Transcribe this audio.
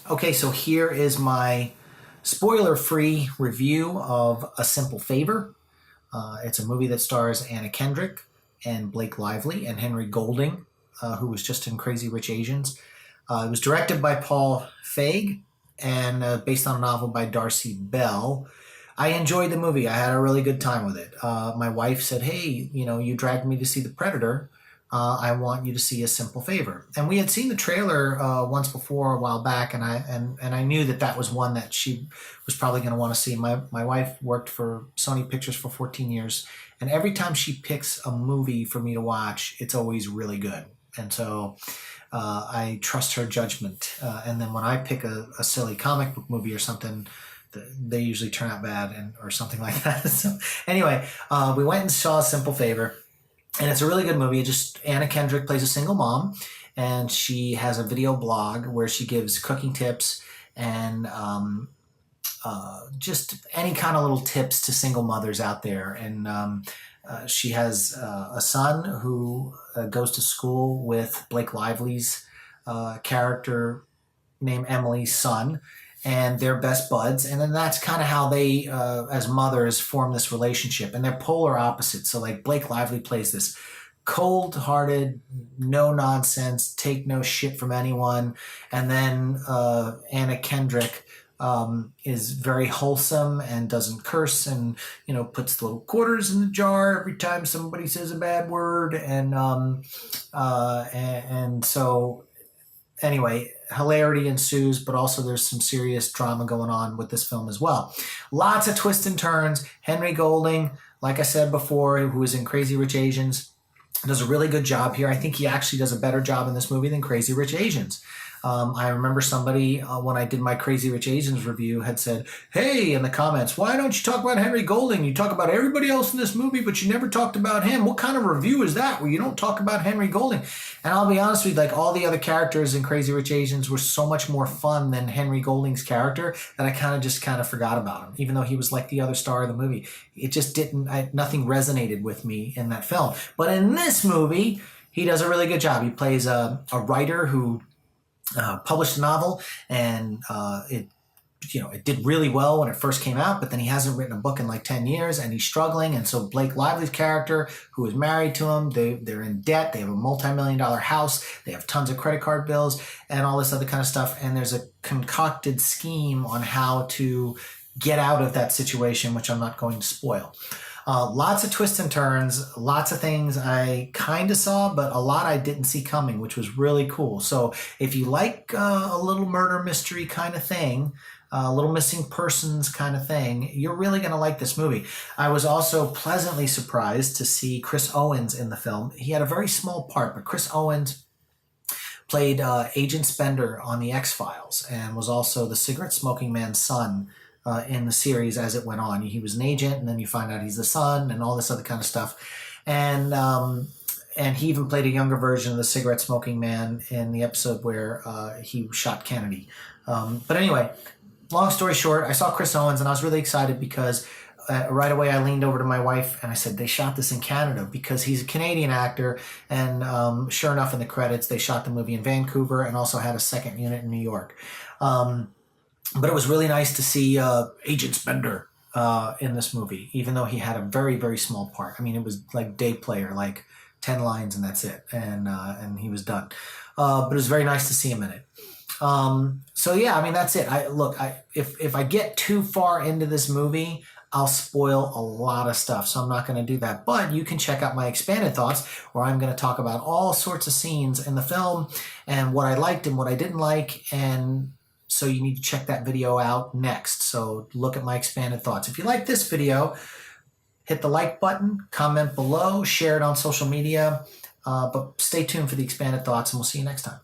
Okay, so here is my spoiler-free review of A Simple Favor. It's a movie that stars Anna Kendrick and Blake Lively and Henry Golding, who was just in Crazy Rich Asians. It was directed by Paul Feig and based on a novel by Darcy Bell. I enjoyed the movie. I had a really good time with it. My wife said, "Hey, you dragged me to see The Predator. I want you to see A Simple Favor." And we had seen the trailer once before a while back, and I knew that was one that she was probably going to want to see. My wife worked for Sony Pictures for 14 years, and every time she picks a movie for me to watch, it's always really good. And so I trust her judgment. And then when I pick a silly comic book movie or something, they usually turn out bad or something like that. So anyway, we went and saw A Simple Favor. And it's a really good movie. Anna Kendrick plays a single mom, and she has a video blog where she gives cooking tips and just any kind of little tips to single mothers out there. And she has a son who goes to school with Blake Lively's character named Emily's son, and they're best buds. And then that's kind of how they, as mothers, form this relationship. And they're polar opposites. So like Blake Lively plays this cold-hearted, no-nonsense, take no shit from anyone. And then Anna Kendrick is very wholesome and doesn't curse and, puts the little quarters in the jar every time somebody says a bad word. And so anyway, hilarity ensues, but also there's some serious drama going on with this film as well. Lots of twists and turns. Henry Golding, like I said before, who was in Crazy Rich Asians, does a really good job here. I think he actually does a better job in this movie than Crazy Rich Asians. I remember somebody, when I did my Crazy Rich Asians review, had said, "Hey," in the comments, "why don't you talk about Henry Golding? You talk about everybody else in this movie, but you never talked about him. What kind of review is that where you don't talk about Henry Golding?" And I'll be honest with you, like all the other characters in Crazy Rich Asians were so much more fun than Henry Golding's character that I kind of forgot about him, even though he was like the other star of the movie. It just nothing resonated with me in that film. But in this movie, he does a really good job. He plays a writer who published a novel, and it did really well when it first came out, but then he hasn't written a book in like 10 years and he's struggling. And so Blake Lively's character, who is married to him, they're in debt. They have a multi-million-dollar house. They have tons of credit card bills and all this other kind of stuff. And there's a concocted scheme on how to get out of that situation, which I'm not going to spoil. Lots of twists and turns, lots of things I kind of saw, but a lot I didn't see coming, which was really cool. So if you like a little murder mystery kind of thing, a little missing persons kind of thing, you're really going to like this movie. I was also pleasantly surprised to see Chris Owens in the film. He had a very small part, but Chris Owens played Agent Spender on The X-Files and was also the cigarette smoking man's son in the series as it went on. He was an agent, and then you find out he's the son and all this other kind of stuff. And he even played a younger version of the cigarette smoking man in the episode where he shot Kennedy. But anyway, long story short, I saw Chris Owens and I was really excited because right away I leaned over to my wife and I said, "They shot this in Canada," because he's a Canadian actor. And sure enough, in the credits, they shot the movie in Vancouver and also had a second unit in New York. But it was really nice to see Agent Spender in this movie, even though he had a very, very small part. I mean, it was like day player, like 10 lines and that's it. And he was done. But it was very nice to see him in it. So yeah, I mean, that's it. If I get too far into this movie, I'll spoil a lot of stuff. So I'm not going to do that. But you can check out my expanded thoughts where I'm going to talk about all sorts of scenes in the film and what I liked and what I didn't like. And so you need to check that video out next. So look at my expanded thoughts. If you like this video, hit the like button, comment below, share it on social media. But stay tuned for the expanded thoughts, and we'll see you next time.